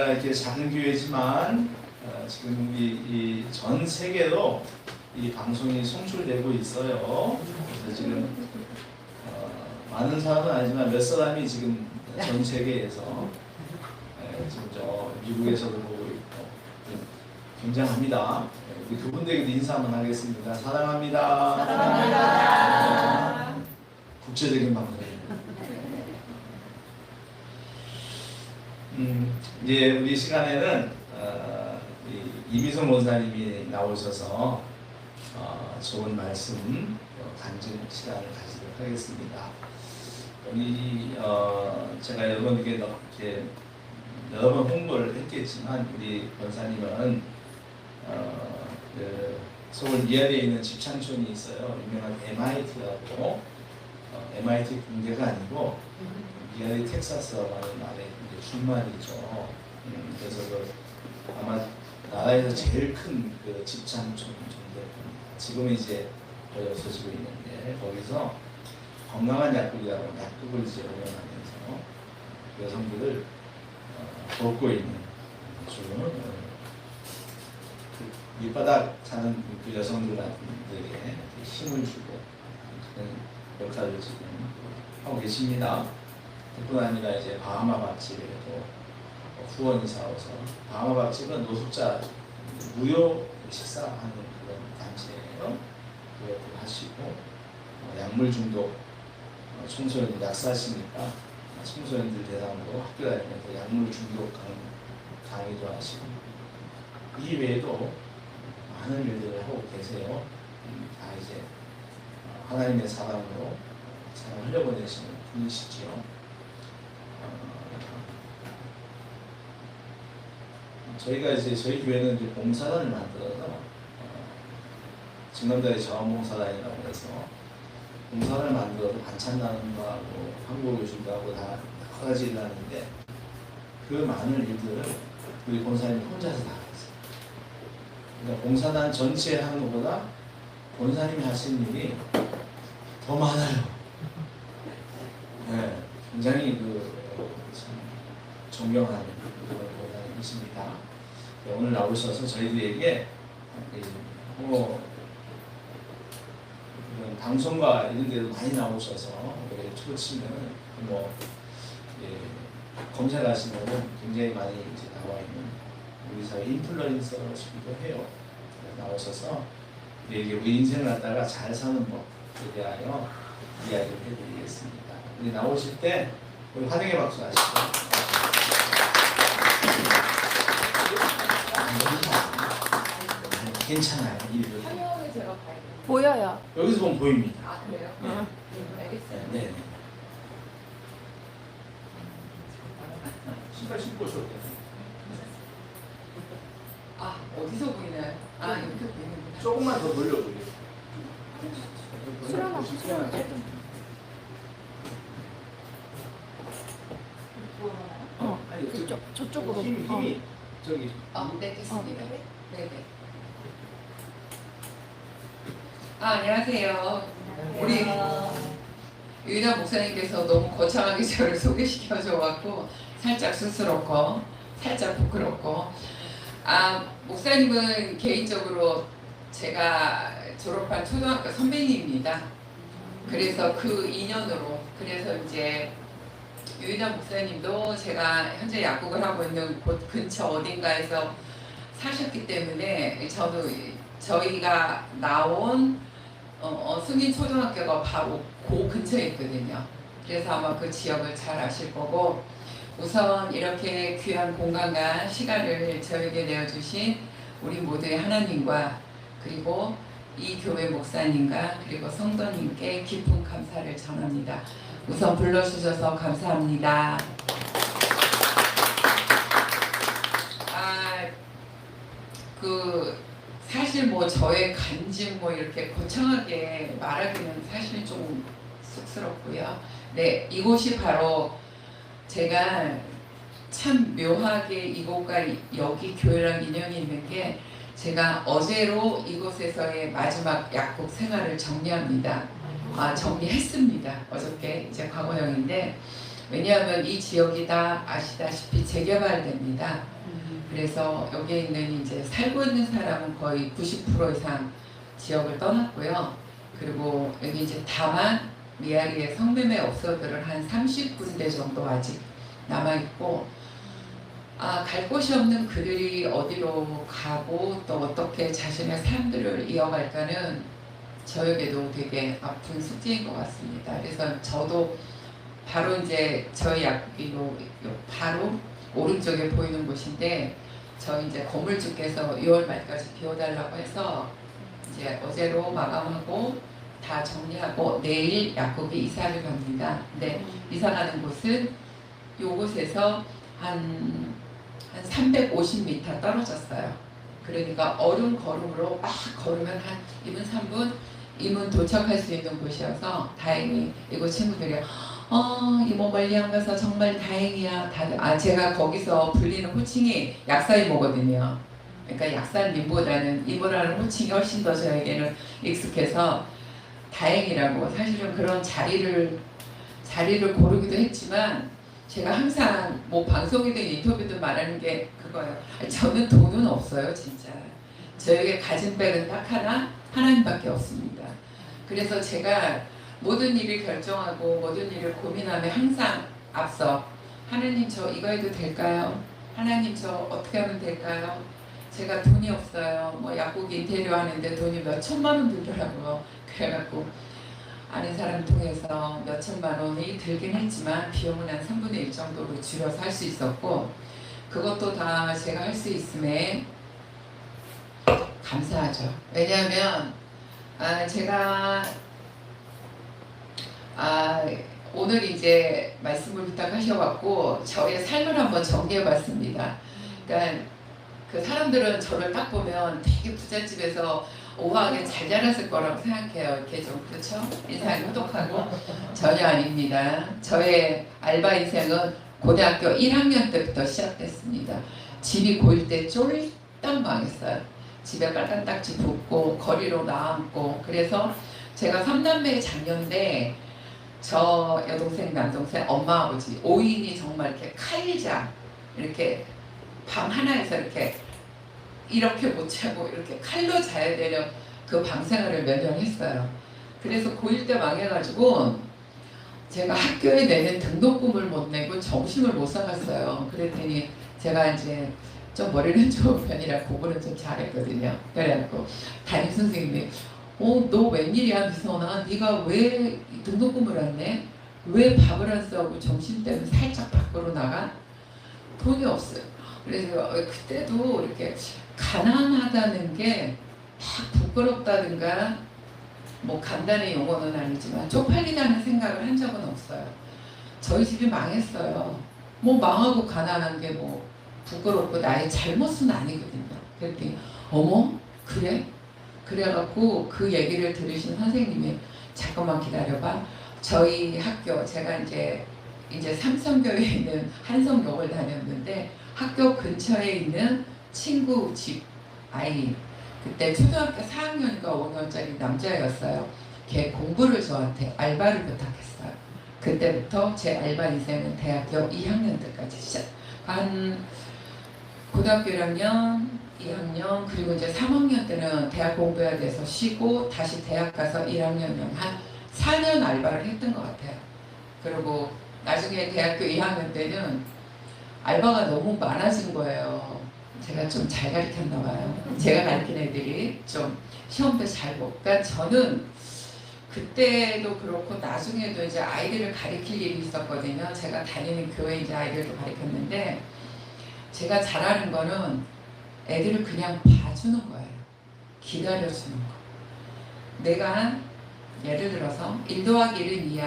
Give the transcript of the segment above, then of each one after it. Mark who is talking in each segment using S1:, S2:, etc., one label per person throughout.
S1: 우리가 이렇게 작은 교회지만 지금 우리 전 세계로 이 방송이 송출되고 있어요. 그래서 지금 많은 사람은 아니지만 몇 사람이 지금 전 세계에서 지금 저 미국에서도 보고 있고 굉장합니다. 우리 그분들에게도 인사 한번 하겠습니다. 사랑합니다.
S2: 사랑합니다.
S1: 국제적인 방송입니다. 이제 우리 시간에는 이미선 원사님이 나오셔서 좋은 말씀 간증 시간을 가지도록 하겠습니다. 우리 제가 여러분에게 이렇게 여러 번 홍보를 했겠지만 우리 권사님은 그 서울 미아리에 있는 집창촌이 있어요. 유명한 MIT라고 MIT 군대가 아니고 미아리 텍사스라는 말에 준말이죠. 그래서 아마 나라에서 제일 큰 그 집창촌 정도입니다. 지금은 이제 거의 없어지고 있는데 거기서 건강한 약국이라고 약국을 이제 운영하면서 여성들을 돕고 있는 주는 그 밑바닥 사는 그 여성들에게 힘을 주고 그런 역할을 지금 하고 계십니다. 뿐 아니라 이제 바하마 밥집에도 후원이 사와서 바하마 밥집은 노숙자 무료 식사하는 그런 단체예요. 그것도 하시고 약물 중독 청소년들 약사시니까 청소년들 대상으로 학교 다니면서 약물 중독 강의도 하시고 이 외에도 많은 일들을 하고 계세요. 다 이제 하나님의 사랑으로 잘 흘려보내시는 분이시지요. 저희가 이제 저희 교회는 이제 봉사단을 만들어서 증남자의 자원봉사단이라고 해서 봉사단을 만들어서 반찬 나눔도 하고 한국어 교실도 하고 다 여러 가지 일을 하는데 그 많은 일들을 우리 본사님이 혼자서 다 했어요. 그러니까 봉사단 전체에 하는 것보다 본사님이 하시는 일이 더 많아요. 네, 굉장히 참 존경하는 그런 본사님이십니다. 오늘 나오셔서 저희들에게 방송과 이런 데도 많이 나오셔서 초치면 검색하시면 굉장히 많이 이제 나와 있는 우리 사회 인플루언서시기도 해요. 나오셔서 우리 인생을 갖다가 잘 사는 법에 대하여 이야기를 해드리겠습니다. 우리 나오실 때 우리 환영의 박수 하시죠. 괜찮아요.
S2: 화면을 제가 봐야
S3: 보여요.
S1: 여기서 보면 보입니다.
S2: 아 그래요? 알겠어요.
S1: 네. 신발 신고 오셔도 돼요.
S2: 아 어디서 보이나요? 아 이렇게 보이는구나.
S1: 조금만 더 돌려보세요.
S3: 수련아,
S1: 아니,
S3: 저쪽으로.
S1: 힘이 저기.
S2: 네 됐습니다. 네네. 안녕하세요. 우리 유인아 목사님께서 너무 거창하게 저를 소개시켜줘갖고 살짝 쑥스럽고 살짝 부끄럽고 목사님은 개인적으로 제가 졸업한 초등학교 선배님입니다. 그래서 그 인연으로 그래서 이제 유인아 목사님도 제가 현재 약국을 하고 있는 곳 근처 어딘가에서 사셨기 때문에 저희가 나온 승인 초등학교가 바로 그 근처에 있거든요. 그래서 아마 그 지역을 잘 아실 거고 우선 이렇게 귀한 공간과 시간을 저에게 내어주신 우리 모두의 하나님과 그리고 이 교회 목사님과 그리고 성도님께 깊은 감사를 전합니다. 우선 불러주셔서 감사합니다. 사실 저의 간증 이렇게 거창하게 말하기는 사실 좀 쑥스럽고요. 네, 이곳이 바로 제가 참 묘하게 이곳과 여기 교회랑 인연이 있는 게 제가 어제로 이곳에서의 마지막 약국 생활을 정리합니다. 정리했습니다. 어저께 이제 광원형인데 왜냐하면 이 지역이 다 아시다시피 재개발됩니다. 그래서 여기에 있는 이제 살고 있는 사람은 거의 90% 이상 지역을 떠났고요. 그리고 여기 이제 다만 미아리의 성매매 업소들은 한 30군데 정도 아직 남아있고, 갈 곳이 없는 그들이 어디로 가고 또 어떻게 자신의 삶들을 이어갈까는 저에게도 되게 아픈 숙제인 것 같습니다. 그래서 저도 바로 이제 저희 약국이 요 바로 오른쪽에 보이는 곳인데, 저희 이제 건물주께서 6월 말까지 비워달라고 해서 이제 어제로 마감하고 다 정리하고 내일 약국에 이사를 갑니다. 근데 이사 가는 곳은 요곳에서 한 350m 떨어졌어요. 그러니까 얼음 걸음으로 막 걸으면 한 2분 3분 이문 도착할 수 있는 곳이어서 다행히 이곳 친구들이 이모 멀리 안 가서 정말 다행이야. 다들 제가 거기서 불리는 호칭이 약사이모거든요. 그러니까 약사님보다는 이모라는 호칭이 훨씬 더 저에게는 익숙해서 다행이라고. 사실은 그런 자리를 고르기도 했지만 제가 항상 뭐 방송이든 인터뷰든 말하는 게 그거예요. 저는 돈은 없어요, 진짜. 저에게 가진 백은 딱 하나님밖에 없습니다. 그래서 제가 모든 일을 결정하고 모든 일을 고민하며 항상 앞서 하나님 저 이거 해도 될까요? 하나님 저 어떻게 하면 될까요? 제가 돈이 없어요. 뭐 약국 인테리어 하는데 돈이 몇 천만 원 들더라고요. 그래갖고 아는 사람 통해서 몇 천만 원이 들긴 했지만 비용은 한 3분의 1 정도로 줄여서 할 수 있었고, 그것도 다 제가 할 수 있음에 감사하죠. 왜냐하면 제가 오늘 이제 말씀을 부탁하셔갖고 저의 삶을 한번 정리해봤습니다. 그러니까 그 사람들은 저를 딱 보면 되게 부잣집에서 우아하게 잘 자랐을 거라고 생각해요. 이렇게 좀 그렇죠? 인상이 호독하고 전혀 아닙니다. 저의 알바 인생은 고등학교 1학년 때부터 시작됐습니다. 집이 고1 때 쫄딱 망했어요. 집에 빨간 딱지 붙고 거리로 나앉고. 그래서 제가 3남매의 장녀인데 저 여동생 남동생 엄마 아버지 5인이 정말 이렇게 칼자 이렇게 방 하나에서 이렇게 못 자고 이렇게 칼로 자야 되는 그 방생활을 몇 년 했어요. 그래서 고1 때 망해가지고 제가 학교에 내는 등록금을 못 내고 점심을 못 사갔어요. 그랬더니 제가 이제 좀 머리는 좋은 편이라 공부는 좀 잘했거든요. 그래갖고 담임선생님이 너 웬일이야 미선아, 네가 왜 등록금을 안 내? 왜 밥을 안 싸고 점심 때는 살짝 밖으로 나가? 돈이 없어요. 그래서 그때도 이렇게 가난하다는 게 막 부끄럽다든가 뭐 간단한 용어는 아니지만 쪽팔리다는 생각을 한 적은 없어요. 저희 집이 망했어요. 뭐 망하고 가난한 게 뭐 부끄럽고 나의 잘못은 아니거든요. 그랬더니 어머 그래? 그래갖고 그 얘기를 들으신 선생님이 잠깐만 기다려봐. 저희 학교 제가 이제 삼성교에 있는 한성역을 다녔는데 학교 근처에 있는 친구 집 아이, 그때 초등학교 4학년인가 5학년짜리 남자였어요. 걔 공부를 저한테 알바를 부탁했어요. 그때부터 제 알바 인생은 대학교 2학년 때까지 시작한 고등학교 1학년, 2학년 그리고 이제 3학년 때는 대학 공부해야 돼서 쉬고 다시 대학 가서 1학년이면 한 4년 알바를 했던 것 같아요. 그리고 나중에 대학교 2학년 때는 알바가 너무 많아진 거예요. 제가 좀 잘 가르쳤나 봐요. 제가 가르친 애들이 좀 시험도 잘 보고. 그러니까 저는 그때도 그렇고 나중에도 이제 아이들을 가르칠 일이 있었거든요. 제가 다니는 교회 이제 아이들도 가르쳤는데 제가 잘하는 거는 애들을 그냥 봐주는 거예요. 기다려주는 거. 내가 예를 들어서 1 더하기 1은 2야.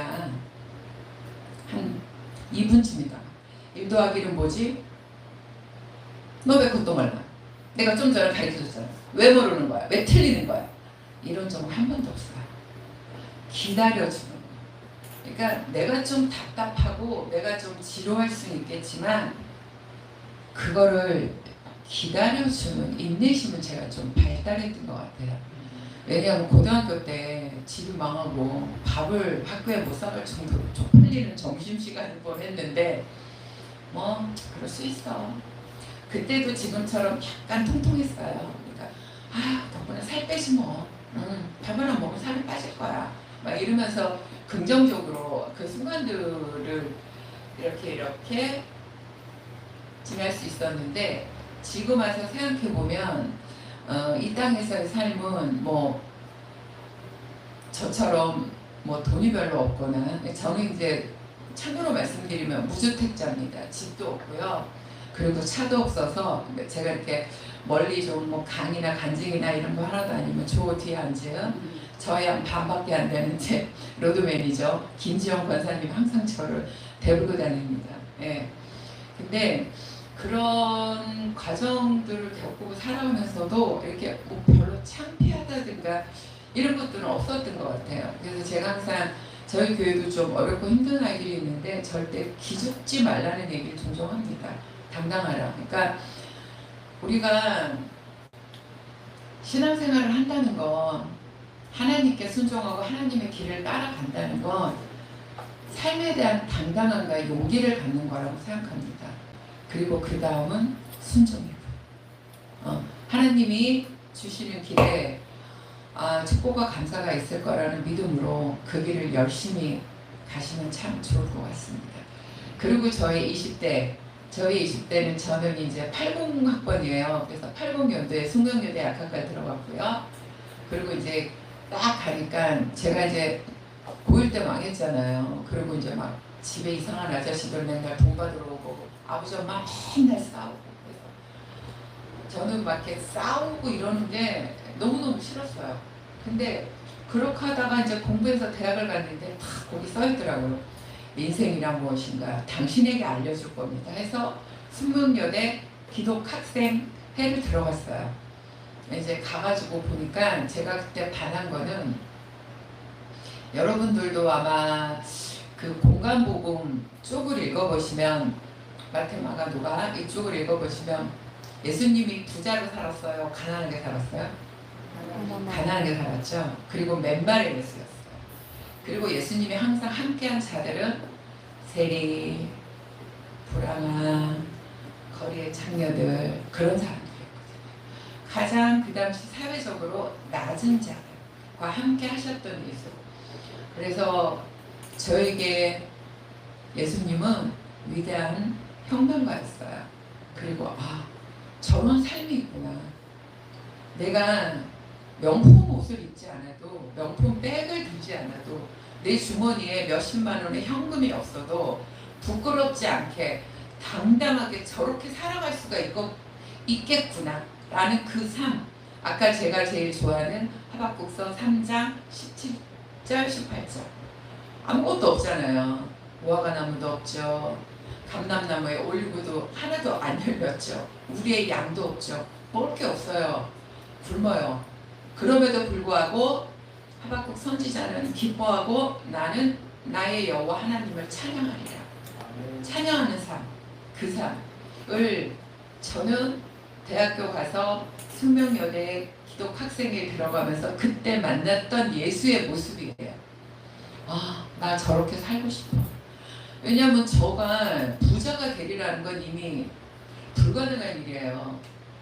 S2: 한 2분쯤이다. 1 더하기 1은 뭐지? 너 왜 그것도 몰라? 내가 좀 전에 가르쳐줬잖아. 왜 모르는 거야? 왜 틀리는 거야? 이런 적은 한 번도 없어요. 기다려주는 거. 그러니까 내가 좀 답답하고 내가 좀 지루할 수는 있겠지만 그거를 기다려주는 인내심은 제가 좀 발달했던 것 같아요. 왜냐하면 고등학교 때 집이 망하고 밥을 학교에 못 사갈 정도로 쪽팔리는 점심시간을 보냈는데 뭐 그럴 수 있어. 그때도 지금처럼 약간 통통했어요. 그러니까 덕분에 살 빼지 뭐. 밥을 안 먹으면 살이 빠질 거야. 막 이러면서 긍정적으로 그 순간들을 이렇게 지날 수 있었는데 지금 와서 생각해 보면 이 땅에서의 삶은 뭐 저처럼 뭐 돈이 별로 없거나 저는 이제 참고로 말씀드리면 무주택자입니다. 집도 없고요. 그리고 차도 없어서 제가 이렇게 멀리 좀 뭐 강이나 간증이나 이런 거 하러 다니면 저 뒤에 앉은 저희 한 반밖에 안 되는 제 로드 매니저 김지영 권사님 항상 저를 데리고 다닙니다. 예. 근데 그런 과정들을 겪고 살아오면서도 이렇게 뭐 별로 창피하다든가 이런 것들은 없었던 것 같아요. 그래서 제가 항상 저희 교회도 좀 어렵고 힘든 아이들이 있는데 절대 기죽지 말라는 얘기를 종종 합니다. 당당하라. 그러니까 우리가 신앙생활을 한다는 건 하나님께 순종하고 하나님의 길을 따라간다는 건 삶에 대한 당당함과 용기를 갖는 거라고 생각합니다. 그리고 그 다음은 순종이고 하나님이 주시는 길에 축복과 감사가 있을 거라는 믿음으로 그 길을 열심히 가시면 참 좋을 것 같습니다. 그리고 저희 20대는 저는 이제 80학번이에요. 그래서 80년도에 숙명여대 약학과 들어갔고요. 그리고 이제 딱 가니까 제가 이제 고1 때 망했잖아요. 그리고 이제 막 집에 이상한 아저씨들 맨날 돈 받으러 오고 아버지 엄마 맨날 싸우고 그래서 저는 막 이렇게 싸우고 이러는 게 너무너무 싫었어요. 근데 그렇게 하다가 이제 공부해서 대학을 갔는데 다 거기 써있더라고요. 인생이란 무엇인가 당신에게 알려줄 겁니다 해서 숙명여대 기독학생회를 들어갔어요. 이제 가가지고 보니까 제가 그때 반한 거는 여러분들도 아마 그 공간복음 쪽을 읽어보시면 마테마가 누가 이쪽을 읽어보시면 예수님이 부자로 살았어요? 가난하게 살았어요? 가난하게 살았죠. 그리고 맨발의 예수였어요. 그리고 예수님이 항상 함께한 자들은 세리, 불황아, 거리의 창녀들 그런 사람들이었거든요. 가장 그 당시 사회적으로 낮은 자들과 함께 하셨던 예수. 그래서 저에게 예수님은 위대한 평강가였어요. 그리고 저런 삶이 있구나. 내가 명품 옷을 입지 않아도 명품 백을 들지 않아도 내 주머니에 몇십만 원의 현금이 없어도 부끄럽지 않게 당당하게 저렇게 살아갈 수가 있겠구나 라는 그 삶. 아까 제가 제일 좋아하는 하박국서 3장 17절 18절 아무것도 없잖아요. 무화과나무도 없죠. 감람나무에 올리브도 하나도 안 열렸죠. 우리의 양도 없죠. 먹을 게 없어요. 굶어요. 그럼에도 불구하고 하박국 선지자는 기뻐하고 나는 나의 여호와 하나님을 찬양하리라. 찬양하는 삶, 그 삶을 저는 대학교 가서 숙명여대 기독학생회에 들어가면서 그때 만났던 예수의 모습이에요. 나 저렇게 살고 싶어. 왜냐하면 저가 부자가 되리라는 건 이미 불가능한 일이에요.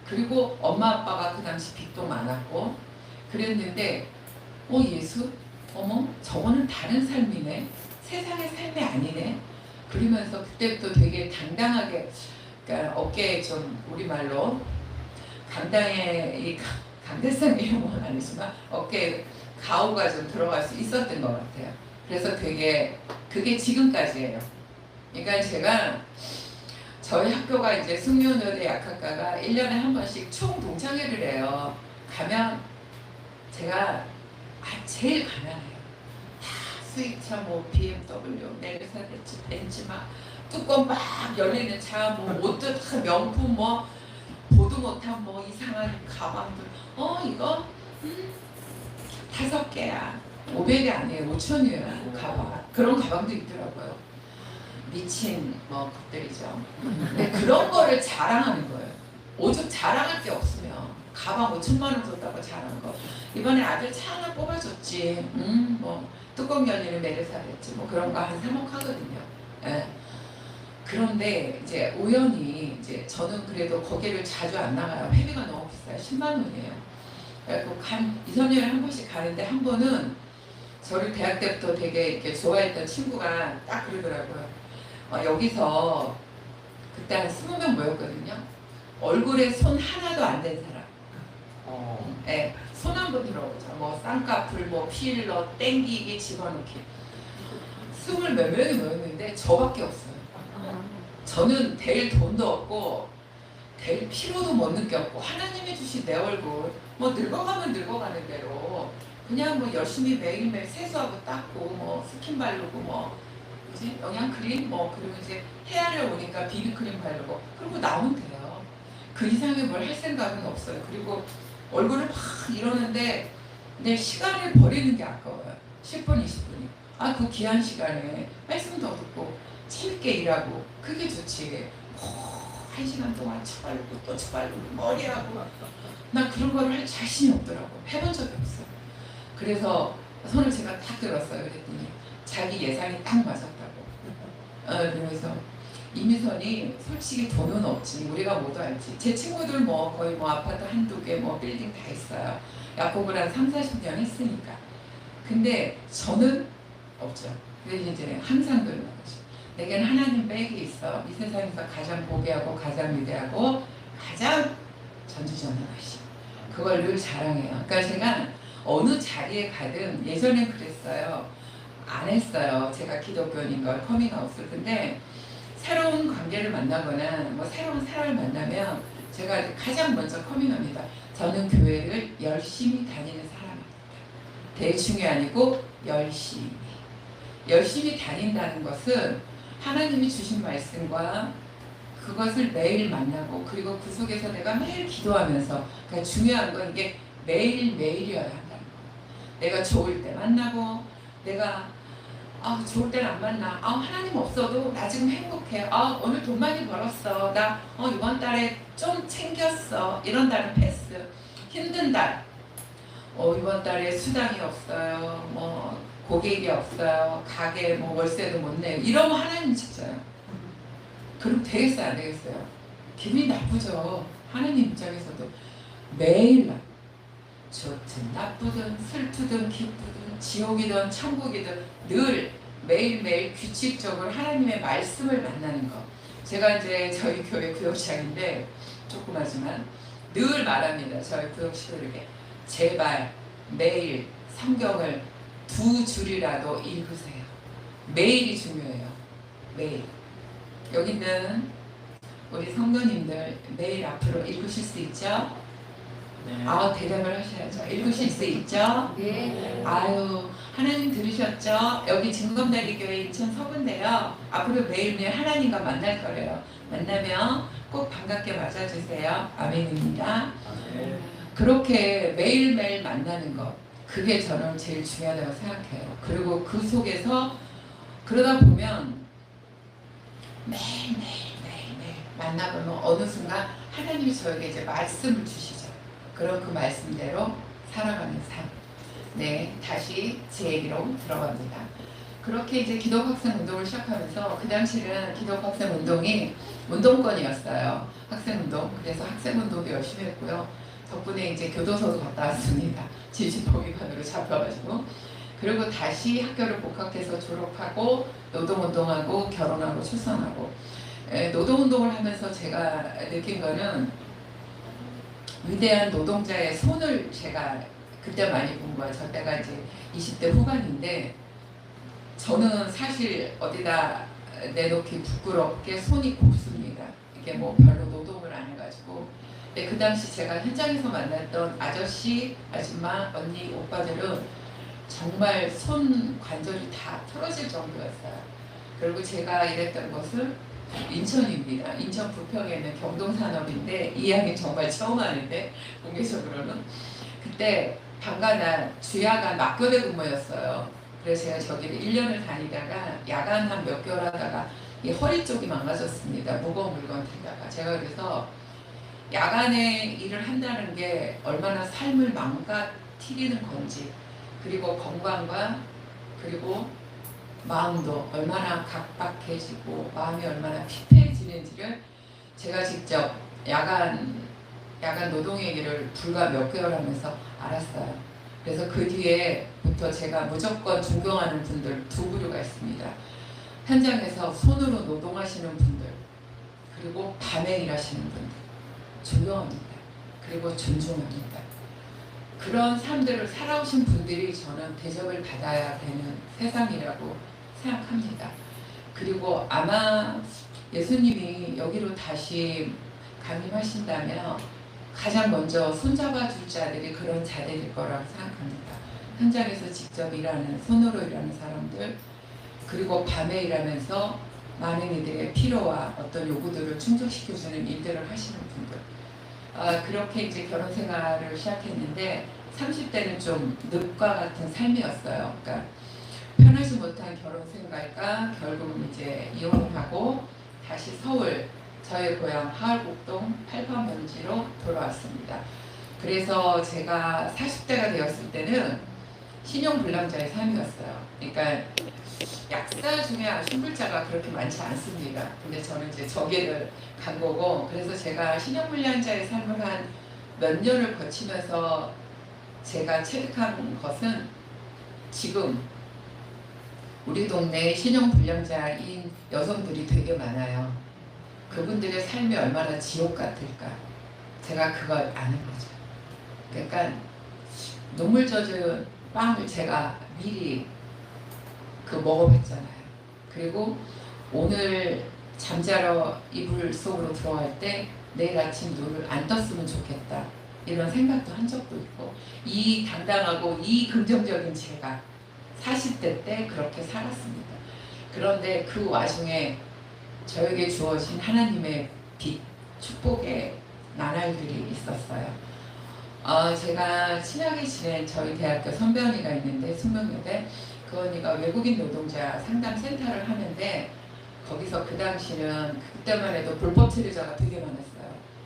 S2: 그리고 엄마 아빠가 그 당시 빚도 많았고 그랬는데 예수? 어머 저거는 다른 삶이네. 세상의 삶이 아니네. 그러면서 그때부터 되게 당당하게 그러니까 어깨에 좀 우리말로 강대상 이름은 아니지만 어깨에 가오가 좀 들어갈 수 있었던 것 같아요. 그래서 되게 그게 지금까지예요. 그러니까 제가 저희 학교가 이제 숙명여대 약학과가 1년에 한 번씩 총 동창회를 해요. 가면 제가 제일 가난해요. 다 수입차 뭐 BMW, 메르세데스, 벤츠 막 뚜껑 막 열리는 차, 뭐 옷도 다 명품 뭐 보도 못한 뭐 이상한 가방들. 이거 5개야. 500이 아니에요. 5,000이에요. 가방. 그런 가방도 있더라고요. 미친 뭐 것들이죠. 근데 그런 거를 자랑하는 거예요. 오죽 자랑할 게 없으면 가방 5천만 원 줬다고 자랑한 거. 이번에 아들 차 하나 뽑아줬지. 뭐 뚜껑 열리는 메르세데스 뭐 그런 거 한 3억 하거든요. 예. 그런데 이제 우연히 이제 저는 그래도 거기를 자주 안 나가요. 회비가 너무 비싸요. 10만 원이에요. 그래서 한 2, 3년에 한 번씩 가는데 한 번은 저를 대학 때부터 되게 이렇게 좋아했던 친구가 딱 그러더라고요. 여기서 그때 한 20명 모였거든요. 얼굴에 손 하나도 안 댄 사람. 네, 손 한번 들어보자. 뭐 쌍꺼풀, 뭐 필러, 땡기기, 집어넣기. 20몇 명이 모였는데 저밖에 없어요. 저는 될 돈도 없고 될 필요도 못 느꼈고 하나님이 주신 내 얼굴 뭐 늙어가면 늙어가는 대로 그냥 뭐 열심히 매일매일 세수하고 닦고 뭐 스킨 바르고 뭐 그지? 영양크림 뭐 그리고 이제 헤아려 오니까 비비크림 바르고 그리고 나오면 돼요. 그 이상의 뭘 할 생각은 없어요. 그리고 얼굴을 막 이러는데 내 시간을 버리는 게 아까워요. 10분 20분이 그 귀한 시간에 말씀 더 듣고 재밌게 일하고 그게 좋지. 1시간 동안 쳐바르고 또 쳐바르고 머리하고 나 그런 거를 할 자신이 없더라고. 해본 적이 없어. 그래서 손을 제가 딱 들었어요. 그랬더니 자기 예상이 딱 맞았다고. 그래서 이미선이 솔직히 돈은 없지. 우리가 모두 알지. 제 친구들 뭐 거의 뭐 아파트 한두 개 뭐 빌딩 다 있어요. 약국을 한 3, 40년 했으니까. 근데 저는 없죠. 그래서 이제 항상 그런 거지. 내게는 하나님 백이 있어. 이 세상에서 가장 보배하고 가장 위대하고 가장 전지전능하시. 그걸 늘 자랑해요. 그러니까 제가 어느 자리에 가든 예전엔 그랬어요. 안 했어요. 제가 기독교인인 걸 커밍아웃을. 근데 새로운 관계를 만나거나 뭐 새로운 사람을 만나면 제가 가장 먼저 커밍합니다. 저는 교회를 열심히 다니는 사람입니다. 대충이 아니고 열심히 다닌다는 것은 하나님이 주신 말씀과 그것을 매일 만나고 그리고 그 속에서 내가 매일 기도하면서 그러니까 중요한 건 이게 매일매일이어야 한다는 거예요. 내가 좋을 때 만나고 내가 좋을 때는 안 만나. 하나님 없어도 나 지금 행복해. 오늘 돈 많이 벌었어. 나 이번 달에 좀 챙겼어. 이런 달은 패스. 힘든 달. 이번 달에 수당이 없어요. 뭐 고객이 없어요. 가게 뭐 월세도 못 내요. 이러면 하나님 진짜요. 그럼 되겠어요? 안 되겠어요? 기분이 나쁘죠. 하나님 입장에서도 매일 좋든 나쁘든 슬프든 기쁘든 지옥이든 천국이든 늘 매일매일 규칙적으로 하나님의 말씀을 만나는 것. 제가 이제 저희 교회 구역장인데 조그마지만 늘 말합니다. 저희 구역식들에게 제발 매일 성경을 2줄이라도 읽으세요. 매일이 중요해요. 매일. 여기 있는 우리 성도님들 매일 앞으로 읽으실 수 있죠?
S1: 네.
S2: 대답을 하셔야죠. 읽으실 수 있죠?
S3: 네.
S2: 하나님 들으셨죠? 여기 증검다리교회 인천 서구인데요. 앞으로 매일매일 하나님과 만날 거래요. 만나면 꼭 반갑게 맞아주세요. 아멘입니다.
S1: 네.
S2: 그렇게 매일매일 만나는 것, 그게 저는 제일 중요하다고 생각해요. 그리고 그 속에서 그러다 보면 매일매일 만나보면 어느 순간 하나님이 저에게 이제 말씀을 주시죠. 그럼 그 말씀대로 살아가는 삶. 네, 다시 제 얘기로 들어갑니다. 그렇게 이제 기독학생 운동을 시작하면서 그 당시는 기독학생 운동이 운동권이었어요. 학생 운동. 그래서 학생 운동도 열심히 했고요. 덕분에 이제 교도소도 갔다 왔습니다. 지지법위반으로 잡혀가지고. 그리고 다시 학교를 복학해서 졸업하고 노동운동하고 결혼하고 출산하고. 노동운동을 하면서 제가 느낀 거는 위대한 노동자의 손을 제가 그때 많이 본 거예요. 저 때가 이제 20대 후반인데 저는 사실 어디다 내놓기 부끄럽게 손이 곱습니다. 이게 뭐 별로 노동을 안 해가지고. 근데 그 당시 제가 현장에서 만났던 아저씨, 아줌마, 언니, 오빠들은 정말 손 관절이 다 틀어질 정도였어요. 그리고 제가 일했던 곳은 인천입니다. 인천 부평에 있는 경동산업인데 이 이야기 정말 처음 하는데 공개적으로는 그때 방과나 주야간 막교대 근무였어요. 그래서 제가 저기를 1년을 다니다가 야간 한 몇 개월 하다가 이 허리 쪽이 망가졌습니다. 무거운 물건 들다가 제가 그래서 야간에 일을 한다는 게 얼마나 삶을 망가뜨리는 건지 그리고 건강과 그리고 마음도 얼마나 각박해지고 마음이 얼마나 피폐해지는지를 제가 직접 야간 노동행위를 불과 몇 개월 하면서 알았어요. 그래서 그 뒤에부터 제가 무조건 존경하는 분들 두 부류가 있습니다. 현장에서 손으로 노동하시는 분들, 그리고 밤에 일하시는 분들 존경합니다. 그리고 존중합니다. 그런 삶들을 살아오신 분들이 저는 대접을 받아야 되는 세상이라고 생각합니다. 그리고 아마 예수님이 여기로 다시 강림하신다면 가장 먼저 손잡아 줄 자들이 그런 자들일 거라고 생각합니다. 현장에서 직접 일하는, 손으로 일하는 사람들, 그리고 밤에 일하면서 많은 이들의 필요와 어떤 요구들을 충족시켜주는 일들을 하시는 분들. 그렇게 이제 결혼 생활을 시작했는데 30대는 좀 늪과 같은 삶이었어요. 그러니까 편하지 못한 결혼 생활과 결국은 이제 이혼을 하고 다시 서울, 저의 고향 하얼곡동 8번번지로 돌아왔습니다. 그래서 제가 40대가 되었을 때는 신용불량자의 삶이었어요. 그러니까 약사 중에 신불자가 그렇게 많지 않습니다. 근데 저는 이제 저기를 간 거고, 그래서 제가 신용불량자의 삶을 한 몇 년을 거치면서 제가 체득한 것은 지금 우리 동네에 신용불량자인 여성들이 되게 많아요. 그분들의 삶이 얼마나 지옥 같을까. 제가 그걸 아는 거죠. 그러니까 눈물 젖은 빵을 제가 미리 먹어봤잖아요. 그리고 오늘 잠자러 이불 속으로 들어갈 때 내일 아침 눈을 안 떴으면 좋겠다. 이런 생각도 한 적도 있고, 이 당당하고 이 긍정적인 제가 40대 때 그렇게 살았습니다. 그런데 그 와중에 저에게 주어진 하나님의 빛, 축복의 나날들이 있었어요. 제가 친하게 지낸 저희 대학교 선배 언니가 있는데, 숙명여대, 그 언니가 외국인 노동자 상담센터를 하는데, 거기서 그 당시는 그때만 해도 불법 체류자가 되게 많았어요.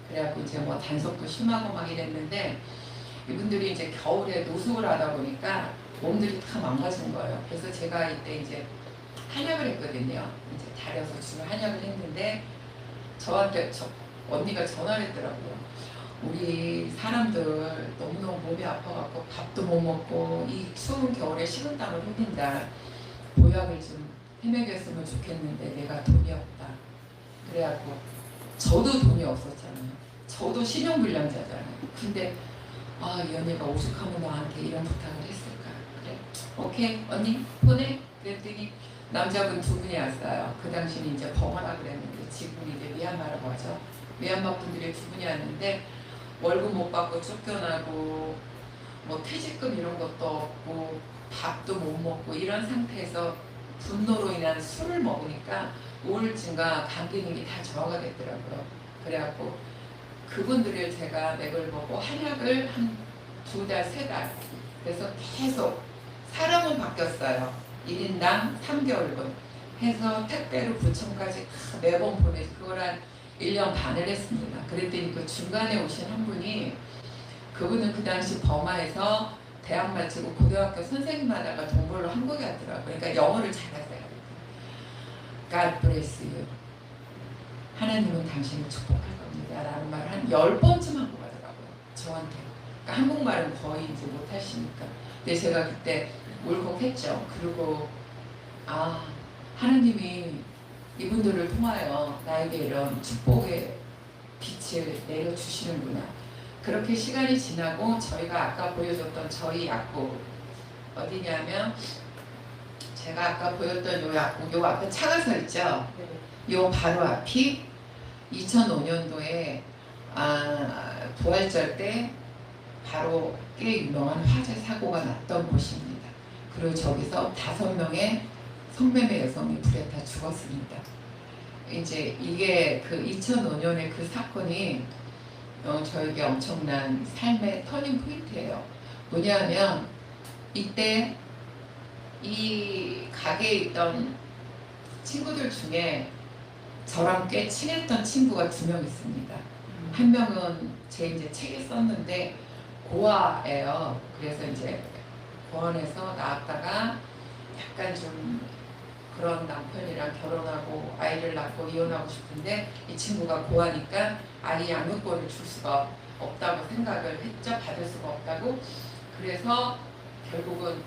S2: 그래갖고 이제 뭐 단속도 심하고 막 이랬는데, 이분들이 이제 겨울에 노숙을 하다 보니까 몸들이 다 망가진 거예요. 그래서 제가 이때 이제 한약을 했거든요. 이제 다려서 주로 한약을 했는데, 저한테 언니가 전화를 했더라고요. 우리 사람들 너무너무 몸이 아파갖고 밥도 못 먹고 이 추운 겨울에 식은땀을 흘린다. 보약을 좀 해먹였으면 좋겠는데 내가 돈이 없다. 그래갖고 저도 돈이 없었잖아요. 저도 신용불량자잖아요. 근데 이 언니가 오죽하면 나한테 이런 부탁을 했을까. 그래, 오케이 언니 보내. 그랬더니 남자분 두 분이 왔어요. 그 당시는 이제 버마라 그랬는데 지금은 이제 미얀마라고 하죠. 미얀마 분들이 두 분이 왔는데, 월급 못 받고 쫓겨나고 뭐 퇴직금 이런 것도 없고 밥도 못 먹고 이런 상태에서 분노로 인한 술을 먹으니까 우울증과 간 기능이 다 저하가 됐더라고요. 그래갖고 그분들을 제가 맥을 보고 한약을 한 2달, 3달, 그래서 계속 사람은 바뀌었어요. 1인당 3개월분 해서 택배로 부천까지 매번 보내서 그걸 한 1년 반을 했습니다. 그랬더니 그 중간에 오신 한 분이, 그분은 그 당시 버마에서 대학 마치고 고등학교 선생님 하다가 동벌로 한국에 왔더라고요. 그러니까 영어를 잘하세요. God bless you. 하나님은 당신을 축복할 겁니다. 라는 말을 한 10번쯤 하고 가더라고요. 저한테. 그러니까 한국말은 거의 이제 못하시니까. 근데 제가 그때 울컥했죠. 그리고 하나님이 이분들을 통하여 나에게 이런 축복의 빛을 내려주시는구나. 그렇게 시간이 지나고 저희가 아까 보여줬던 저희 약국 어디냐면, 제가 아까 보였던 요 약국, 요 앞에 차가 서 있죠. 요 바로 앞이 2005년도에 부활절 때 바로 꽤 유명한 화재 사고가 났던 곳입니다. 그리고 저기서 5명의 성매매 여성이 불에 타 죽었습니다. 이제 이게 그 2005년에 그 사건이 저에게 엄청난 삶의 터닝 포인트예요. 뭐냐면 이때 이 가게에 있던 친구들 중에 저랑 꽤 친했던 친구가 2명 있습니다. 한 명은 제 이제 책에 썼는데 고아예요. 그래서 이제 고원에서 나왔다가 약간 좀 그런 남편이랑 결혼하고 아이를 낳고 이혼하고 싶은데 이 친구가 고하니까 아이 양육권을 줄 수가 없다고 생각을 했죠. 받을 수가 없다고. 그래서 결국은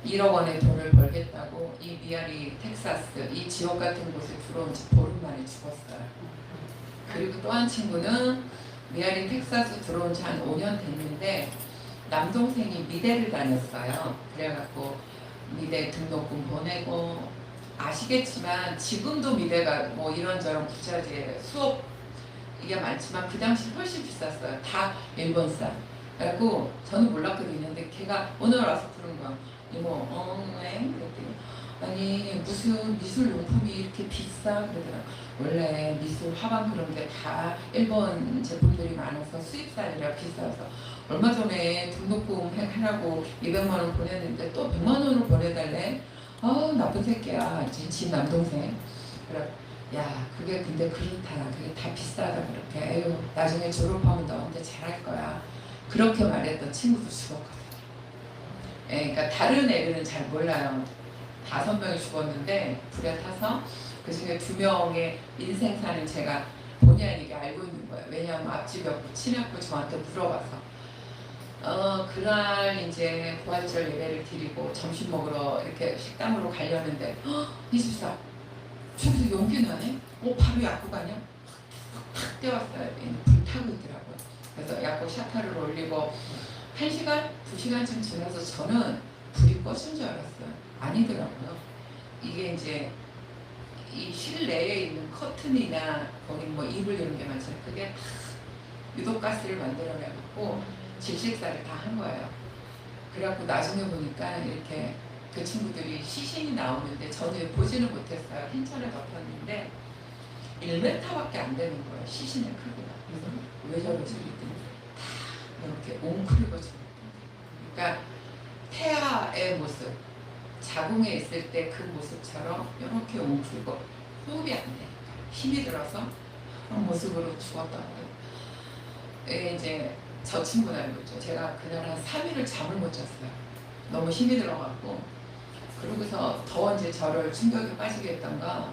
S2: 1억 원의 돈을 벌겠다고 이 미아리 텍사스 이 지역 같은 곳에 들어온 지 보름 만에 죽었어요. 그리고 또 한 친구는 미아리 텍사스 들어온 지 한 5년 됐는데 남동생이 미대를 다녔어요. 그래갖고 미대 등록금 보내고 아시겠지만 지금도 미대가 뭐 이런저런 부자재 수업 이게 많지만 그 당시 훨씬 비쌌어요. 다 일본산. 그래갖고 저는 몰랐거든요. 근데 걔가 오늘 와서 부른 거야. 이모, 왜? 그랬더니 아니 무슨 미술 용품이 이렇게 비싸? 그러더라. 원래 미술 화방 그런 게 다 일본 제품들이 많아서 수입산이라 비싸서 얼마 전에 등록금 하라고 200만 원 보냈는데 또 100만 원을 보내달래. 아 나쁜 새끼야. 지 남동생. 그래. 야 그게 근데 그렇다. 그게 다 비싸다 그렇게. 에휴 나중에 졸업하면 너한테 잘할 거야. 그렇게 말했던 친구도 죽었거든. 예, 그러니까 다른 애들은 잘 몰라요. 5명이 죽었는데 불에 타서 그 중에 2명의 인생사는 제가 본의 아니게 알고 있는 거예요. 왜냐하면 앞집이었고 친했고 저한테 물어봐서 그날 이제 부활절 예배를 드리고 점심 먹으러 이렇게 식당으로 가려는데 24 저기서 용기 나네? 바로 약국 아니야? 탁 떼왔어요. 불 타고 있더라고요. 그래서 약국 샤터를 올리고 1시간, 2시간쯤 지나서 저는 불이 꺼진 줄 알았어요. 아니더라고요. 이게 이제 이 실내에 있는 커튼이나 거기 뭐 이불 이런 게 많잖아요. 그게 유독가스를 만들어내갖고 질식사를 다 한 거예요. 그래갖고 나중에 보니까 이렇게 그 친구들이 시신이 나오는데 저는 보지는 못했어요. 흰 천에 덮었는데 1m밖에 안 되는 거예요. 시신의 크기가. 그래서 왜 저러지? 그랬더니 다 이렇게 웅크리고 죽는 거예요. 그러니까 태아의 모습, 자궁에 있을 때 그 모습처럼 이렇게 웅크리고 호흡이 안 돼. 힘이 들어서 그런 모습으로 죽었다고요. 이제 저 친구는 알고 있죠. 제가 그날 한 3일을 잠을 못 잤어요. 너무 힘이 들어갔고 그러고서 더 이제 저를 충격에 빠지게 했던가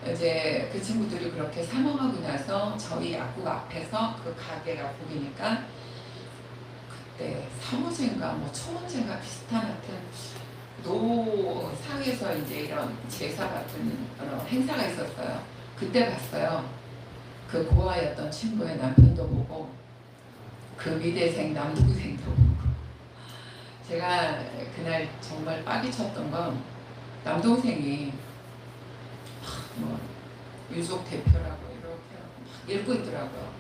S2: 이제 그 친구들이 그렇게 사망하고 나서 저희 약국 앞에서 그 가게가 보이니까 그때 사무제인가 뭐 초원제인가 비슷한 하여튼 노상에서 이제 이런 제사 같은 그런 행사가 있었어요. 그때 봤어요. 그 고아였던 친구의 남편도 보고 그 미대생 남동생도 보고 제가 그날 정말 빡이 쳤던 건 남동생이 뭐 유족 대표라고 이렇게 막 읽고 있더라고요.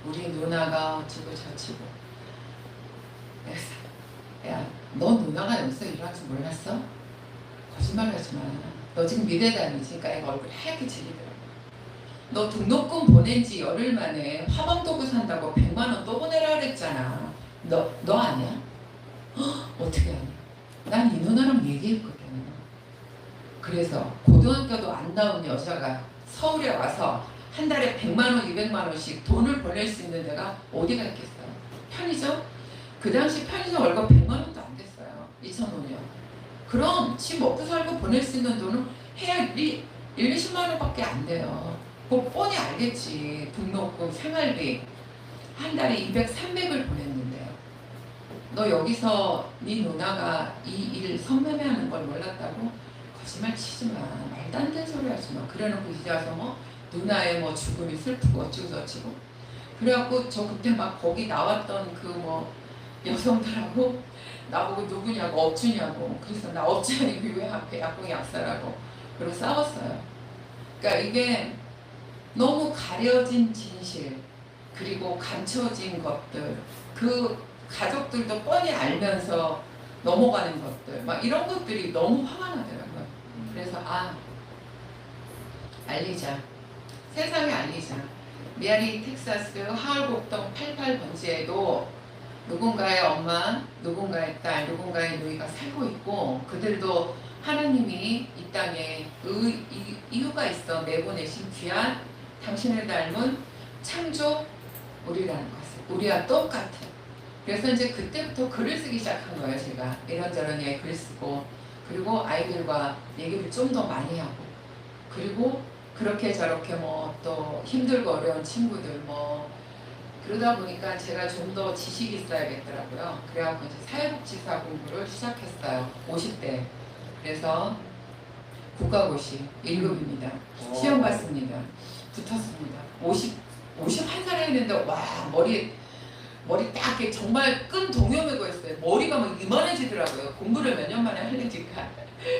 S2: 우리 누나가 어쩌고 저쩌고. 그래서 야, 너 누나가 여기서 일할 줄 몰랐어? 거짓말하지 마. 너 지금 미대 다니지? 그러니까 애가 얼굴이 하얗게 질리더라고. 너 등록금 보낸 지 열흘 만에 화방도구 산다고 100만 원 또 보내라 그랬잖아. 너 아니야? 어떻게 아냐? 난 이 누나랑 얘기했거든. 그래서 고등학교도 안 나온 여자가 서울에 와서 한 달에 100만 원, 200만 원씩 돈을 보낼 수 있는 데가 어디가 있겠어요? 편의점? 그 당시 편의점 월급 100만 원도 안 됐어요. 2005년. 그럼 집 먹고 살고 보낼 수 있는 돈은 해야 1, 20만 원밖에 안 돼요. 그거 뻔히 알겠지. 등록금, 생활비 한 달에 200, 300을 보냈는데요. 너 여기서 네 누나가 이 일 성매매하는 걸 몰랐다고? 거짓말 치지 마. 말도 안 되는 소리 하지 마. 그래놓고 이제 와서 뭐 누나의 뭐 죽음이 슬프고 어쩌고 저쩌고. 그래갖고 저 그때 막 거기 나왔던 그 뭐 여성들하고 나보고 누구냐고 업주냐고. 그래서 나 업주 아니고 왜 앞에 약국 약사라고. 그리고 싸웠어요. 그러니까 이게 너무 가려진 진실 그리고 감춰진 것들 그 가족들도 뻔히 알면서 넘어가는 것들 막 이런 것들이 너무 화가 나더라고요. 그래서 알리자. 세상에 알리자. 미아리 텍사스 하얼곡동 88번지에도 누군가의 엄마, 누군가의 딸, 누군가의 누이가 살고 있고 그들도 하나님이 이 땅에 이유가 있어 내보내신 귀한 당신을 닮은 창조 우리라는 것을 우리와 똑같은. 그래서 이제 그때부터 글을 쓰기 시작한 거예요. 제가 이런저런 글을 쓰고 그리고 아이들과 얘기를 좀 더 많이 하고, 그리고 그렇게 저렇게 뭐 또 힘들고 어려운 친구들 뭐 그러다 보니까 제가 좀 더 지식이 있어야겠더라고요. 그래갖고 이제 사회복지사 공부를 시작했어요. 50대. 그래서 국가고시 1급입니다. 시험 봤습니다. 붙었습니다. 51살에 했는데 와 머리 딱 이렇게 정말 끈 동요매고 했어요. 머리가 막 이만해지더라고요. 공부를 몇 년 만에 하려니까.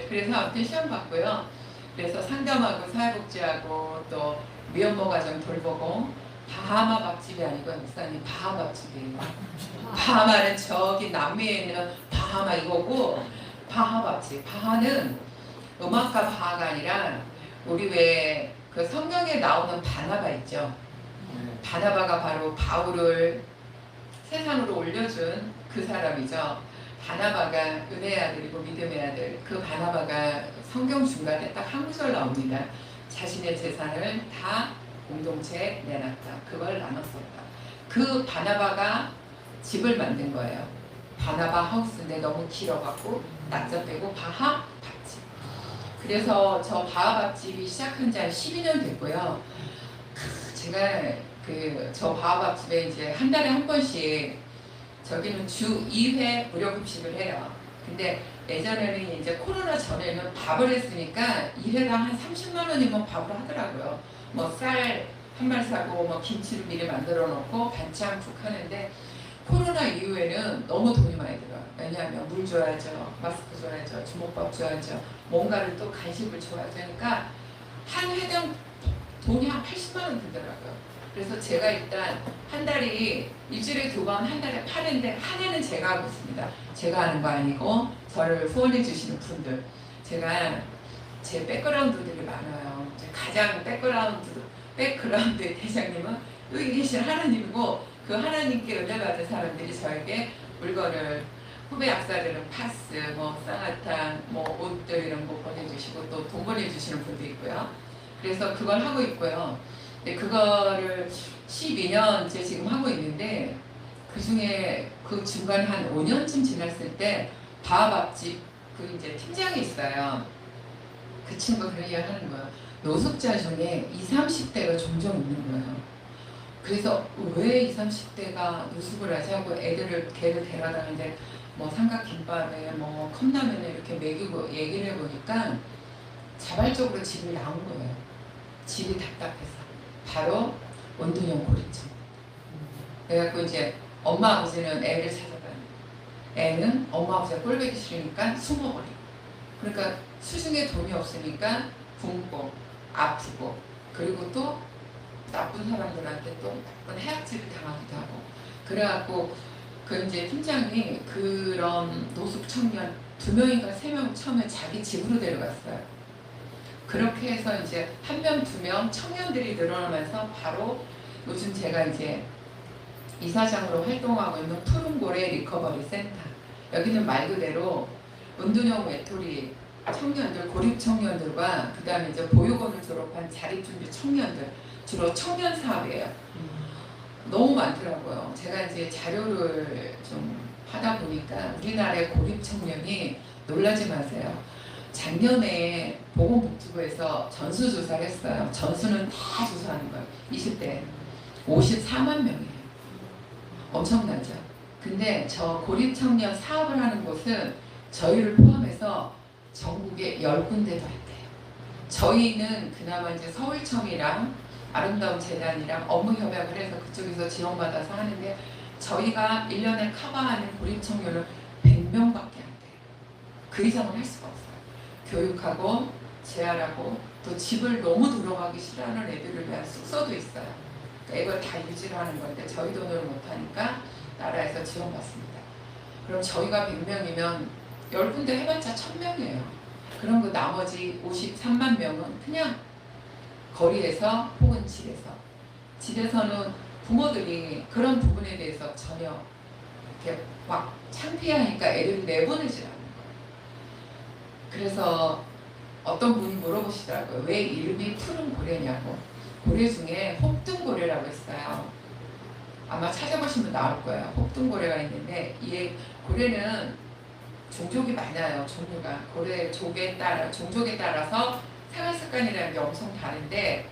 S2: 그래서 아무튼 시험 봤고요. 그래서 상담하고 사회복지하고 또 미혼모 가정 돌보고 바하마 밥집이 아니고 목사님 바하 밥집이에요. 바하마는 저기 남미에 있는 바하마 이거고 바하 밥집. 바하는 음악가 바하가 아니라 우리 왜 그 성경에 나오는 바나바 있죠. 바나바가 바로 바울을 세상으로 올려준 그 사람이죠. 바나바가 은혜의 아들이고 믿음의 아들. 그 바나바가 성경 중간에 딱 한 구절 나옵니다. 자신의 재산을 다 공동체에 내놨다. 그걸 나눴었다. 그 바나바가 집을 만든 거예요. 바나바 하우스인데 너무 길어갖고 낮자 빼고 바하 밥집. 그래서 저 바하 밥집이 시작한 지 한 12년 됐고요. 제가 저 바하밥집에 이제 한 달에 한 번씩 저기는 주 2회 무료 급식을 해요. 근데 예전에는 이제 코로나 전에는 밥을 했으니까 2회당 한 30만 원이면 밥을 하더라고요. 뭐 쌀 한 말 사고 뭐 김치를 미리 만들어 놓고 반찬 푹 하는데 코로나 이후에는 너무 돈이 많이 들어요. 왜냐하면 물 줘야죠, 마스크 줘야죠, 주먹밥 줘야죠, 뭔가를 또 간식을 줘야 되니까 한 회당 돈이 한 80만 원 들더라고요. 그래서 제가 일단 한 달이 일주일에 2번 한 달에 파는데 한 해는 제가 하고 있습니다. 제가 하는 거 아니고 저를 후원해 주시는 분들. 제가 제 백그라운드들이 많아요. 가장 백그라운드의 대장님은 여기 계신 하나님이고 그 하나님께 은혜 받은 사람들이 저에게 물건을 후배 약사들은 파스, 뭐 쌍화탕, 뭐 옷들 이런 거 보내주시고 또 돈 보내주시는 분도 있고요. 그래서 그걸 하고 있고요. 근데 그거를 12년째 지금 하고 있는데 그 중에 그 중간 한 5년쯤 지났을 때 바하밥집 그 이제 팀장이 있어요. 그 친구가 그런 이야기 하는 거예요. 노숙자 중에 20, 30대가 종종 있는 거예요. 그래서 왜 20, 30대가 노숙을 하지 하고 걔를 데려다니는데 뭐 삼각김밥에 뭐 컵라면에 이렇게 먹이고 얘기를 해보니까 자발적으로 집을 나온 거예요. 집이 답답해서. 바로 원둔형 고립증. 그래갖고 이제 엄마 아버지는 애를 찾아가요. 애는 엄마 아버지가 꼴보기 싫으니까 숨어버리고. 그러니까 수중에 돈이 없으니까 굶고 아프고 그리고 또 나쁜 사람들한테 또 나쁜 해악질을 당하기도 하고. 그래갖고 그 이제 팀장이 그런 노숙 청년 2명인가 3명 처음에 자기 집으로 데려갔어요. 그렇게 해서 이제 1명, 2명 청년들이 늘어나면서 바로 요즘 제가 이제 이사장으로 활동하고 있는 푸른고래 리커버리 센터. 여기는 말 그대로 은둔형 외톨이 청년들, 고립 청년들과 그 다음에 이제 보육원을 졸업한 자립준비 청년들, 주로 청년 사업이에요. 너무 많더라고요. 제가 이제 자료를 좀 하다 보니까 우리나라의 고립 청년이 놀라지 마세요. 작년에 보건복지부에서 전수조사를 했어요. 전수는 다 조사하는 거예요. 20대 54만 명이에요. 엄청나죠. 근데 저 고립청년 사업을 하는 곳은 저희를 포함해서 전국에 10군데도 있대요. 저희는 그나마 이제 서울청이랑 아름다운 재단이랑 업무 협약을 해서 그쪽에서 지원받아서 하는데 저희가 1년에 커버하는 고립청년은 100명밖에 안 돼요. 그 이상은 할 수가 없어요. 교육하고 재활하고 또 집을 너무 들어가기 싫어하는 애들을 위한 숙소도 있어요. 그러니까 이걸 다 유지를 하는 건데 저희 돈으로 못하니까 나라에서 지원받습니다. 그럼 저희가 100명이면 10군데 해봤자 1000명이에요. 그럼 그 나머지 53만 명은 그냥 거리에서 혹은 집에서. 집에서는 부모들이 그런 부분에 대해서 전혀 이렇게 막 창피하니까 애를 내보내질 않는 거예요. 그래서 어떤 분이 물어보시더라고요. 왜 이름이 푸른 고래냐고. 고래 중에 혹등고래라고 있어요. 아마 찾아보시면 나올 거예요. 혹등고래가 있는데 이 고래는 종족이 많아요. 종류가 고래 족에 따라 종족에 따라서 생활 습관이라는 게 엄청 다른데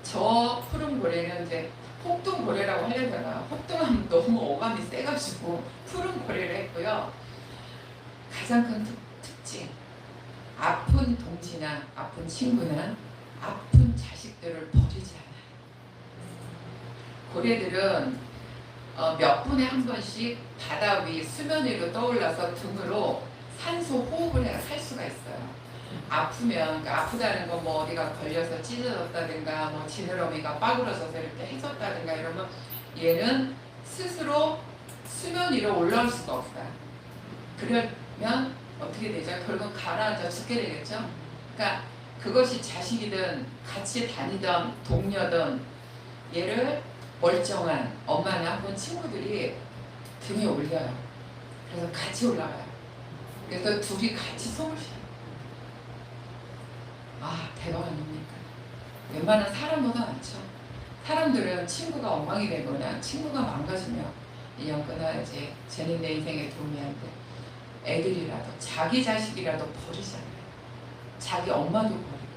S2: 저 푸른 고래는 이제 혹둥 고래라고 하려다가 혹둥하면 너무 어감이 세가지고 푸른 고래를 했고요. 가장 큰 특징 아픈 동지나 아픈 친구나 아픈 자식들을 버리지 않아요. 고래들은 몇 분에 한 번씩 바다 위 수면 위로 떠올라서 등으로 산소 호흡을 해야 살 수가 있어요. 아프면 그러니까 아프다는 건 뭐 어디가 걸려서 찢어졌다든가 뭐 지느러미가 빠그러져서 이렇게 해졌다든가 이러면 얘는 스스로 수면 위로 올라올 수가 없어요. 그러면 어떻게 되죠? 결국 가라앉아 죽게 되겠죠. 그러니까 그것이 자식이든 같이 다니던 동료든 얘를 멀쩡한 엄마나 혹은 친구들이 등에 올려요. 그래서 같이 올라가요. 그래서 둘이 같이 숨을 쉬어요. 아, 대박 아닙니까? 웬만한 사람보다 낫죠. 사람들은 친구가 엉망이 되거나 친구가 망가지면 인연 끊어야지 쟤는 내 인생에 도움이 안 돼. 애들이라도 자기 자식이라도 버리잖아요. 자기 엄마도 버리고.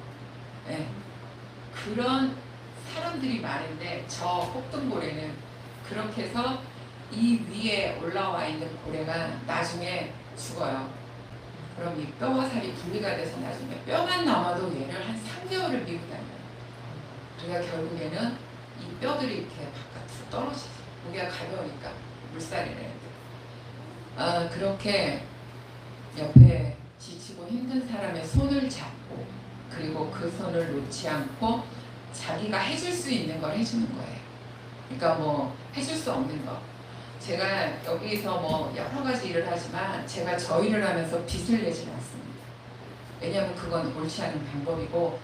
S2: 네. 그런 사람들이 많은데 저 혹등고래는 그렇게 해서 이 위에 올라와 있는 고래가 나중에 죽어요. 그럼 이 뼈와 살이 분리가 돼서 나중에 뼈만 남아도 얘를 한 3개월을 미고 다녀요. 그러니까 결국에는 이 뼈들이 이렇게 바깥으로 떨어지죠. 무게가 가벼우니까 물살이네. 그렇게 옆에 지치고 힘든 사람의 손을 잡고 그리고 그 손을 놓지 않고 자기가 해줄 수 있는 걸 해주는 거예요. 그러니까 뭐 해줄 수 없는 거. 제가 여기서 뭐 여러 가지 일을 하지만 제가 저 일을 하면서 빚을 내지는 않습니다. 왜냐하면 그건 옳지 않은 방법이고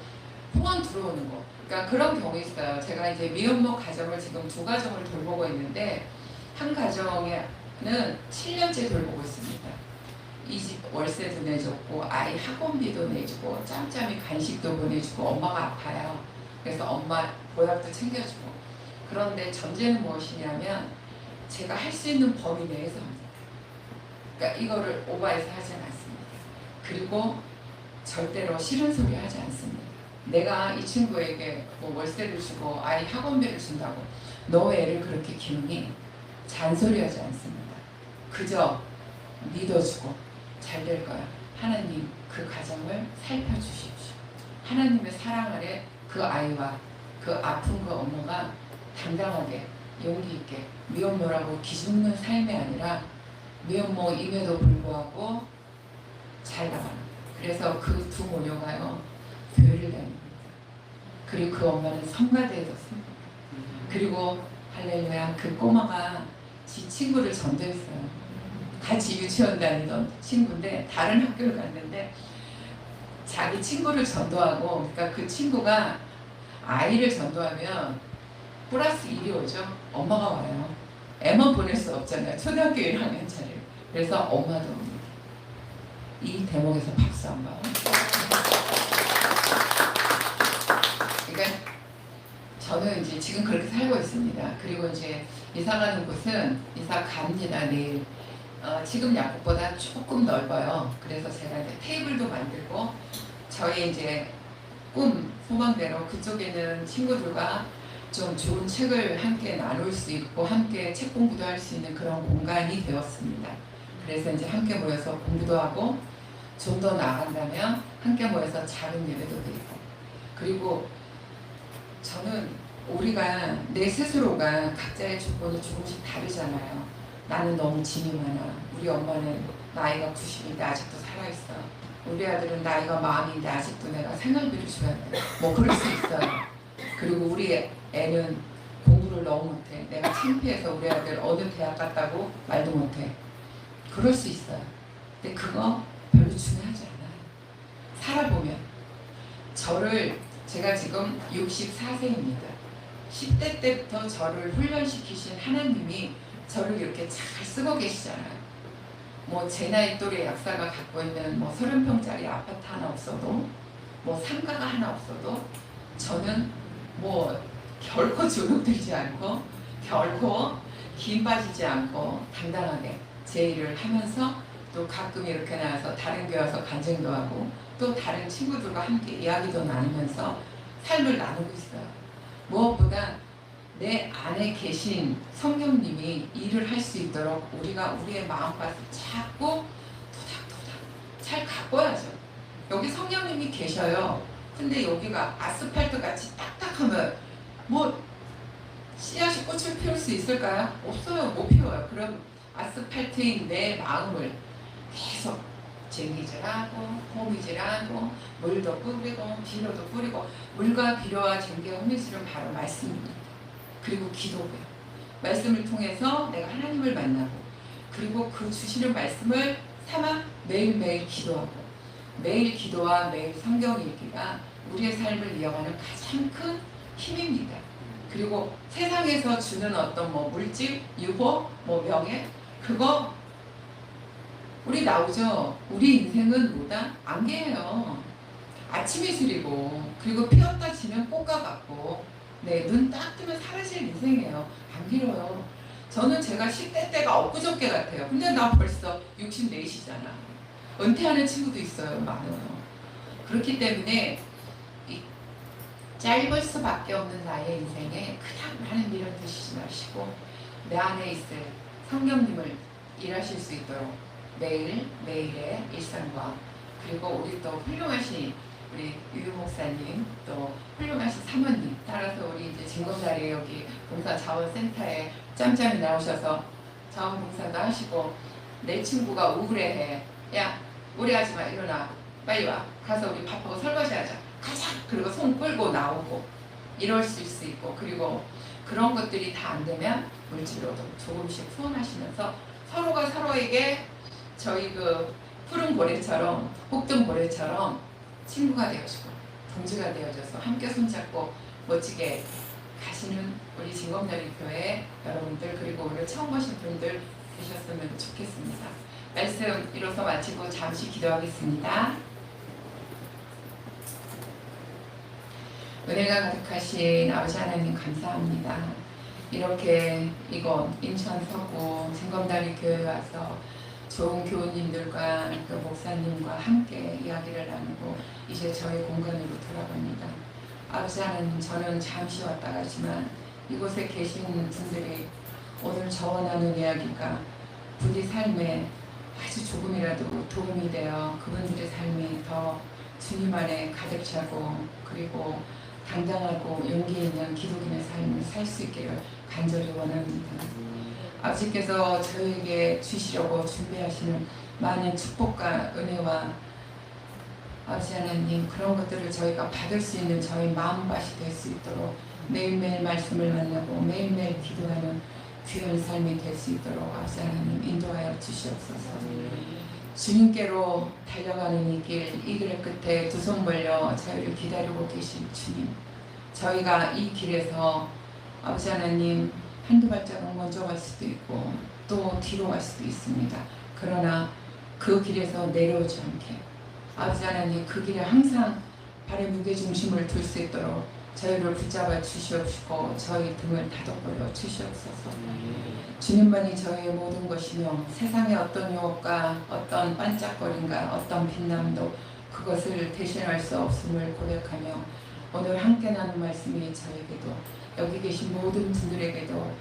S2: 후원 들어오는 거. 그러니까 그런 경우 있어요. 제가 이제 미혼모 가정을 지금 2가정을 돌보고 있는데 한 가정에는 7년째 돌보고 있습니다. 이 집 월세도 내줬고 아이 학원비도 내주고 짬짬이 간식도 보내주고 엄마가 아파요. 그래서 엄마 보약도 챙겨주고. 그런데 전제는 무엇이냐면 제가 할 수 있는 범위 내에서 합니다. 그러니까 이거를 오버해서 하지 않습니다. 그리고 절대로 싫은 소리 하지 않습니다. 내가 이 친구에게 뭐 월세를 주고 아이 학원비를 준다고 너 애를 그렇게 키우니 잔소리하지 않습니다. 그저 믿어주고 잘 될 거야. 하나님 그 가정을 살펴주십시오. 하나님의 사랑 아래 그 아이와 그 아픈 그 엄마가 당당하게 용기 있게 미혼모라고 기죽는 삶이 아니라 미혼모임에도 불구하고 잘 나가는 거예요. 그래서 그 두 모녀가요 교회를 다닙니다. 그리고 그 엄마는 성가대에 뒀습니다. 그리고 할렐루야 그 꼬마가 지 친구를 전도했어요. 같이 유치원 다니던 친구인데 다른 학교를 갔는데 자기 친구를 전도하고 그러니까 그 친구가 아이를 전도하면 플러스 1이 오죠. 엄마가 와요. 애만 보낼 수 없잖아요. 초등학교 1학년짜리. 그래서 엄마도 옵니다. 이 대목에서 박수 한 번. 그러니까 저는 이제 지금 그렇게 살고 있습니다. 그리고 이제 이사 가는 곳은 이사 갑니다. 내일. 지금 약국보다 조금 넓어요. 그래서 제가 이제 테이블도 만들고 저희 이제 꿈 소망대로 그쪽에는 친구들과 좀 좋은 책을 함께 나눌 수 있고 함께 책 공부도 할 수 있는 그런 공간이 되었습니다. 그래서 이제 함께 모여서 공부도 하고 좀 더 나아간다면 함께 모여서 작은 예배도 드리고 그리고 저는 우리가 내 스스로가 각자의 조건이 조금씩 다르잖아요. 나는 너무 짐이 많아. 우리 엄마는 나이가 90인데 아직도 살아있어. 우리 아들은 나이가 40인데 아직도 내가 생활비를 줘야 돼. 뭐 그럴 수 있어요. 그리고 우리 애는 공부를 너무 못해. 내가 창피해서 우리 아들 어느 대학 갔다고 말도 못해. 그럴 수 있어요. 근데 그거 별로 중요하지 않아요. 살아보면. 저를 제가 지금 64세입니다. 10대 때부터 저를 훈련시키신 하나님이 저를 이렇게 잘 쓰고 계시잖아요. 뭐 제 나이 또래 약사가 갖고 있는 뭐 30평짜리 아파트 하나 없어도 뭐 상가가 하나 없어도 저는 뭐 결코 주눅들지 않고 결코 긴 빠지지 않고 당당하게 제 일을 하면서 또 가끔 이렇게 나와서 다른 교회 와서 간증도 하고 또 다른 친구들과 함께 이야기도 나누면서 삶을 나누고 있어요. 무엇보다 내 안에 계신 성령님이 일을 할 수 있도록 우리가 우리의 마음밭을 자꾸 토닥토닥 잘 가꿔야죠. 여기 성령님이 계셔요. 근데 여기가 아스팔트 같이 딱딱하면 뭐 씨앗이 꽃을 피울 수 있을까요? 없어요. 못 피워요. 그럼 아스팔트인 내 마음을 계속 쟁기질하고 호미질하고 물도 뿌리고 비료도 뿌리고 물과 비료와 쟁기와 호미질은 바로 말씀입니다. 그리고 기도고요. 말씀을 통해서 내가 하나님을 만나고 그리고 그 주시는 말씀을 삼아 매일매일 기도하고 매일 기도와 매일 성경 읽기가 우리의 삶을 이어가는 가장 큰 힘입니다. 그리고 세상에서 주는 어떤 뭐 물질, 유보, 뭐 명예 그거 우리 나오죠. 우리 인생은 뭐다? 안개예요. 아침 이슬이고 그리고 피었다 지는 꽃과 같고 눈 딱 뜨면 사라질 인생이에요. 안 길어요. 저는 제가 10대 때가 엊그저께 같아요. 근데 나 벌써 64이잖아. 은퇴하는 친구도 있어요. 많아요. 그렇기 때문에 이 짧을 수밖에 없는 나의 인생에 그냥 많은 미련 드시지 마시고 내 안에 있을 성령님을 일하실 수 있도록 매일매일의 일상과 그리고 우리 또 훌륭하신 우리 유 목사님 또 훌륭하신 사모님 따라서 우리 이제 진검다리 여기 봉사자원센터에 짬짬이 나오셔서 자원봉사도 하시고 내 친구가 우울해해. 야 우울해하지 마. 일어나. 빨리 와. 가서 우리 밥하고 설거지하자. 가자. 그리고 손 끌고 나오고 이럴 수 있고 그리고 그런 것들이 다 안 되면 물질로도 조금씩 후원하시면서 서로가 서로에게 저희 그 푸른 고래처럼 혹든 고래처럼 친구가 되어주고 동지가 되어줘서 함께 손잡고 멋지게 가시는 우리 진검다리 교회 여러분들 그리고 오늘 처음 오신 분들 되셨으면 좋겠습니다. 말씀 이로써 마치고 잠시 기도하겠습니다. 은혜가 가득하신 아버지 하나님 감사합니다. 이렇게 이곳 인천 서구 진검다리 교회에 와서 좋은 교우님들과 그 목사님과 함께 이야기를 나누고 이제 저희 공간으로 돌아갑니다. 아버지 하나님 저는 잠시 왔다 가지만 이곳에 계신 분들이 오늘 저와 나눈 이야기가 부디 삶에 아주 조금이라도 도움이 되어 그분들의 삶이 더 주님 안에 가득 차고 그리고 당당하고 용기 있는 기독인의 삶을 살 수 있기를 간절히 원합니다. 아버지께서 저에게 주시려고 준비하시는 많은 축복과 은혜와 아버지 하나님 그런 것들을 저희가 받을 수 있는 저희 마음밭이 될 수 있도록 매일매일 말씀을 만나고 매일매일 기도하는 귀한 삶이 될 수 있도록 아버지 하나님 인도하여 주시옵소서. 주님께로 달려가는 이 길의 끝에 두 손 벌려 저희를 기다리고 계신 주님, 저희가 이 길에서 아버지 하나님 한두 발자국 먼저 갈 수도 있고 또 뒤로 갈 수도 있습니다. 그러나 그 길에서 내려오지 않게 아버지 하나님 그 길에 항상 발의 무게중심을 둘 수 있도록 저희를 붙잡아 주시옵시고 저희 등을 다독거려 주시옵소서. 주님만이 저희의 모든 것이며 세상의 어떤 유혹과 어떤 반짝거림과 어떤 빛남도 그것을 대신할 수 없음을 고백하며 오늘 함께 나눈 말씀이 저에게도 여기 계신 모든 분들에게도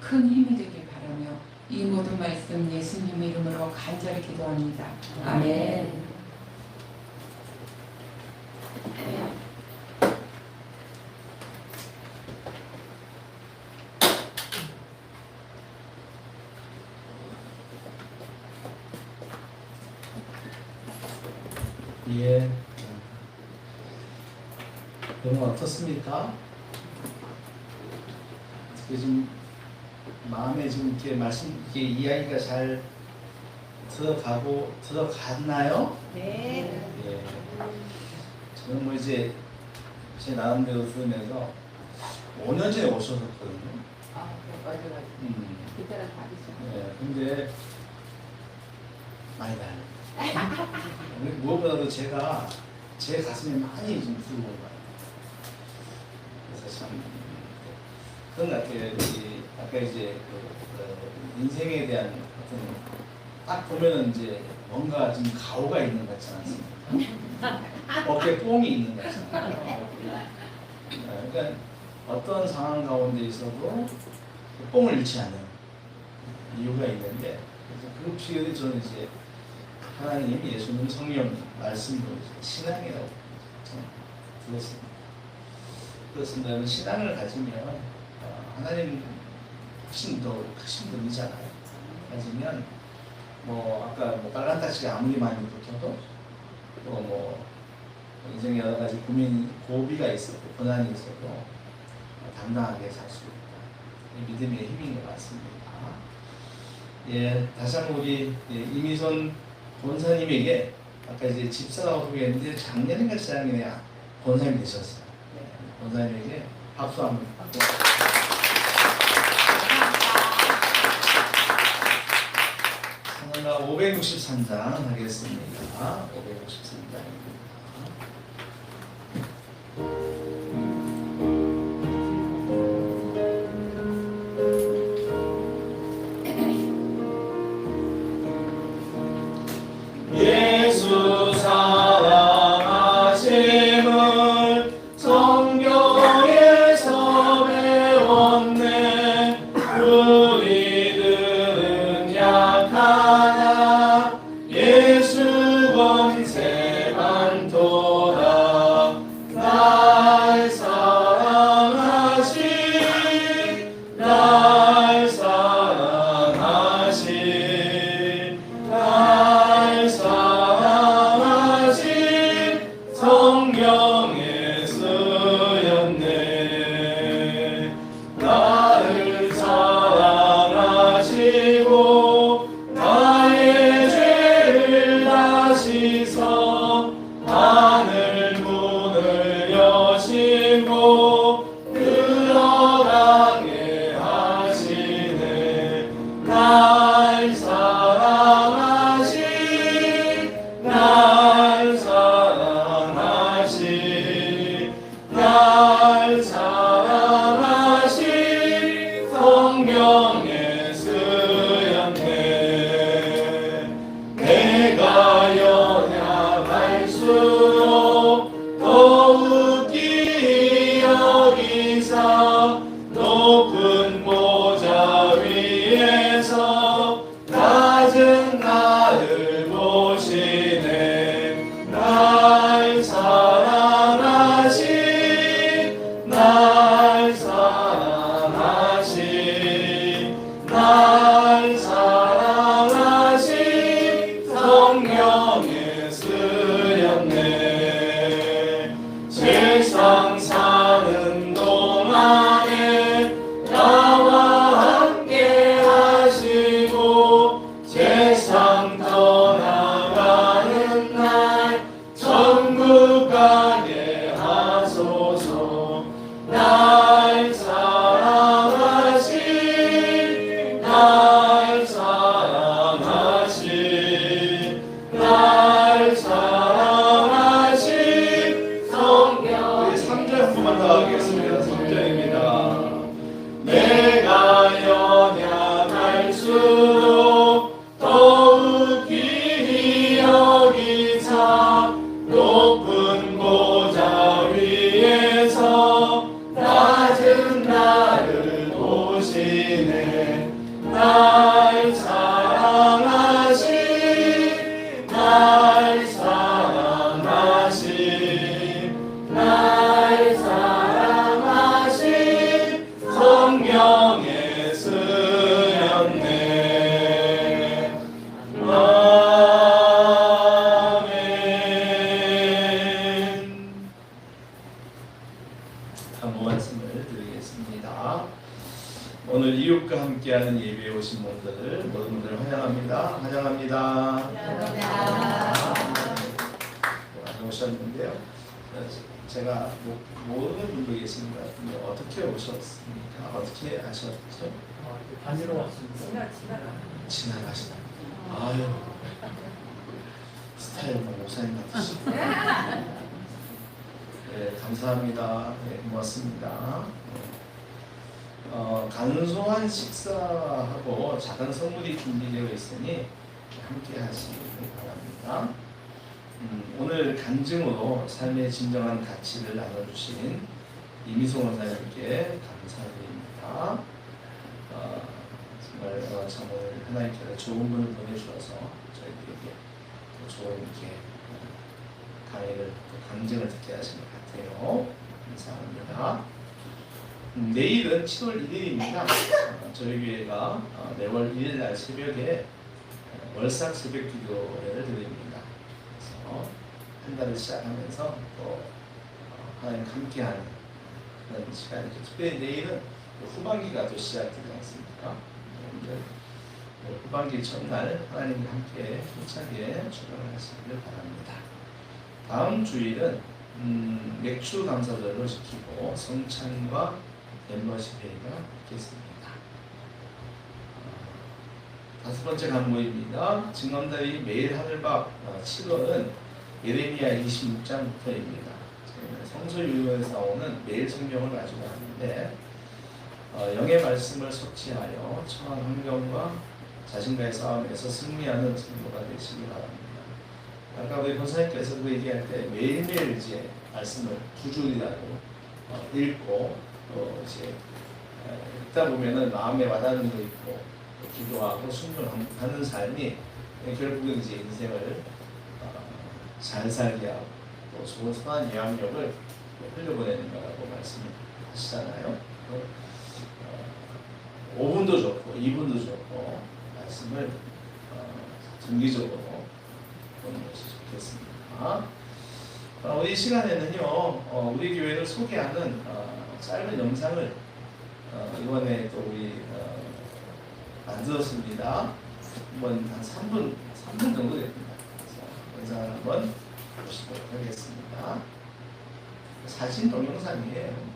S2: 큰 힘이 되길 바라며 이 모든 말씀 예수님 이름으로 간절히 기도합니다. 아멘.
S1: 예. 여러분 어떻습니까? 좀 마음에 좀 이렇게 이렇게 이야기가 잘 들어갔나요?
S3: 네.
S1: 예. 저는 뭐 이제 제 나름대로 들으면서 5년 전에 오셨었거든요.
S2: 아, 맞아. 그때랑 다르죠.
S1: 예. 근데 많이 달라요. 무엇보다도 제가 제 가슴에 많이 좀 들어온 거예요. 그래서 참 그런 것 같아요. 아까 이제 인생에 대한 어떤 딱 보면은 이제 뭔가 좀 가오가 있는 것 같지 않습니까? 어깨 뽕이 있는 것 같잖아요. 그러니까 어떤 상황 가운데 있어도 뽕을 잃지 않는 이유가 있는데, 그래서 그 비결이 저는 이제 하나님, 예수님, 성령 말씀으로 신앙이라고 들었습니다. 그렇습니다. 신앙을 가지면 하나님 훨씬 더 크신 분이잖아요. 가지면 뭐 아까 뭐 빨간 딱지가 아무리 많이 붙어도 또 뭐 인생에 여러 가지 고비가 있어도 고난이 있어도 당당하게 살 수 있다. 이 믿음의 힘인 것 같습니다. 예, 다시 한번 우리 이미선 권사님에게 아까 이제 집사라고 소개했는데 작년인가 재작년에 권사님이 되셨어요. 권사님에게 박수 한번. 성가 563장 하겠습니다. 563장입니다. 예수 사랑하심을 성경에서 배웠네. 우리들은 약하나 예수 권세 많도다. 날 사랑하신 날 사랑하신 날 사랑하신 성경에 쓰였네. 나를 사랑하시고 나의 죄를 다시서 하늘 문을 여시고 들어가게 하시네. 날 사랑하신 날 사랑하신 날 사랑하신 성경에 쓰였네. 내가 연약할수록 더욱이 여기사 높은 보좌 위에서 낮은 나를 보시네. 날 사랑하신 날 사랑하신 날 사랑하신 성경에 쓰였네. 세상 사는 동안에 나와 함께 하시고 세상 떠나가는 날 천국 가게 하소서. 날 사랑하신 날 사랑하신 날 사랑하신 성경. 우리 3절 한 번만 더 하겠습니다. 3절입니다. 내가 연약할수록 더욱이 여기사 높은 보좌 위에서 낮은 나를 보시네. 날 사랑하신 날 사랑하신 날 사랑하신 성경에 쓰였네. 아멘. 한번 말씀을 드리겠습니다. 오늘 이웃과 함께하는 예배에 오신 분들 모든 분들 환영합니다. 환영합니다. 오셨는데요. 제가 모르는 분도 계십니다. 근데 어떻게 오셨습니까? 어떻게 아셨죠?
S3: 다니러 왔습니다.
S1: 지나가시다. 아유, 스타일 목사님 같으시고. 네, 감사합니다. 네, 고맙습니다. 간소한 식사하고 작은 선물이 준비되어 있으니 함께 하시기 바랍니다. 오늘 간증으로 삶의 진정한 가치를 나눠주신 이미송 원사님께 감사드립니다. 정말 참 오늘 하나님께서 좋은 분을 보내주셔서 저희들에게 또 좋은 이렇게 강의를 또 강증을 듣게 하신 것 같아요. 감사합니다. 내일은 7월 1일입니다. 저희 교회가 매월 1일 날 새벽에 월삭 새벽 기도회를 드립니다. 그래서 한 달을 시작하면서 또 하나님 함께하는 그런 시간이죠. 특별히 내일은 후반기가 또 시작되지 않습니까? 여러분들 후반기 첫날 하나님과 함께 힘차게 출발하시기를 바랍니다. 다음 주일은 맥주 감사절로 지키고 성찬과 멤버십 회의가 있겠습니다. 다섯 번째 간모입니다. 증언다리 매일 하늘밥 7월은 예레미야 26장부터입니다. 성서유로에서 나오는 매일 성경을 가지고 하는데 영의 말씀을 섭취하여 처한 환경과 자신과의 싸움에서 승리하는 성도가 되시기 바랍니다. 아까 우리 권사님께서도 얘기할 때 매일매일 이제 말씀을 두 줄이라도 읽고 또 이제 읽다 보면은 마음에 와닿는 거 있고 기도하고 순종하는 삶이 결국은 이제 인생을 잘 살게 하고 또 좋은 선한 영향력을 흘려보내는 거라고 말씀하시잖아요. 5분도 좋고 2분도 좋고 말씀을 정기적으로 보는 것이 좋겠습니다. 이 시간에는요 우리 교회를 소개하는 짧은 영상을 이번에 또 우리 만들었습니다. 한번 한 3분 정도 됩니다. 그래서 영상을 한번 보시도록 하겠습니다. 사진 동영상이에요.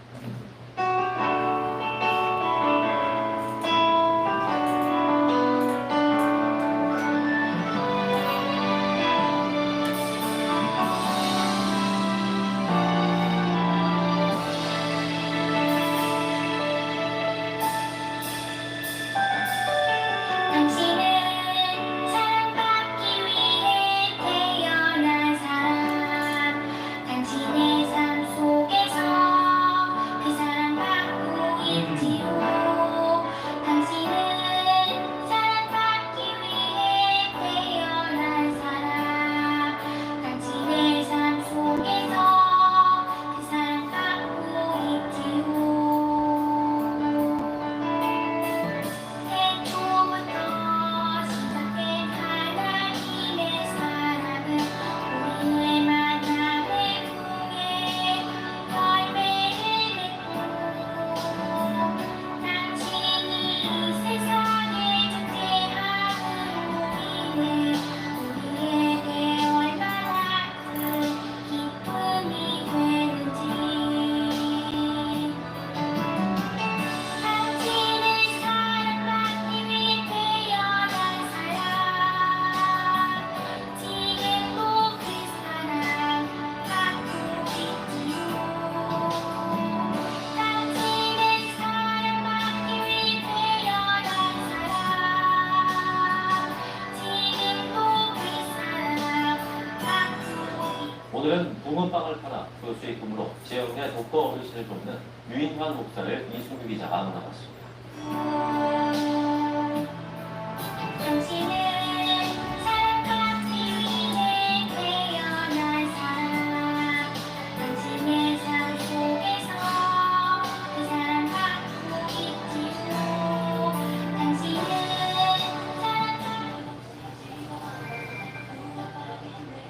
S4: 오늘은 붕어빵을 팔아 그 수익금으로 지역의 독거 어르신을 돕는 유인환 목사를 이승규 기자가 만나봤습니다.
S5: 당신은 사랑받기 위해 태어난 사람, 당신의 삶 속에서 그 사랑받고 있지요. 당신은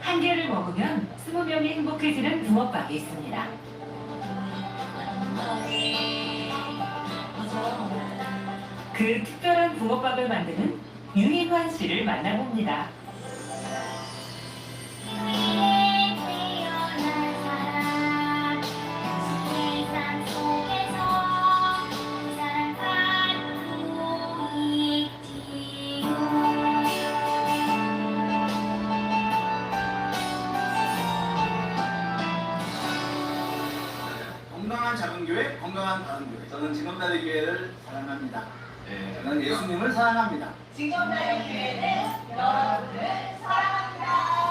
S6: 한 개를 먹으면 20명이 행복해지는 붕어빵이 있습니다. 그 특별한 붕어빵을 만드는 유인환 씨를 만나봅니다.
S5: 위해 태어난 사람, 당신의 삶 속에서 그 사랑받고 있지요.
S7: 건강한 작은 교회, 건강한 다른 교회. 저는 진검다리 교회를 사랑합니다. 저는 예수님을 사랑합니다.
S5: 지금까지 교회는 여러분을 사랑합니다.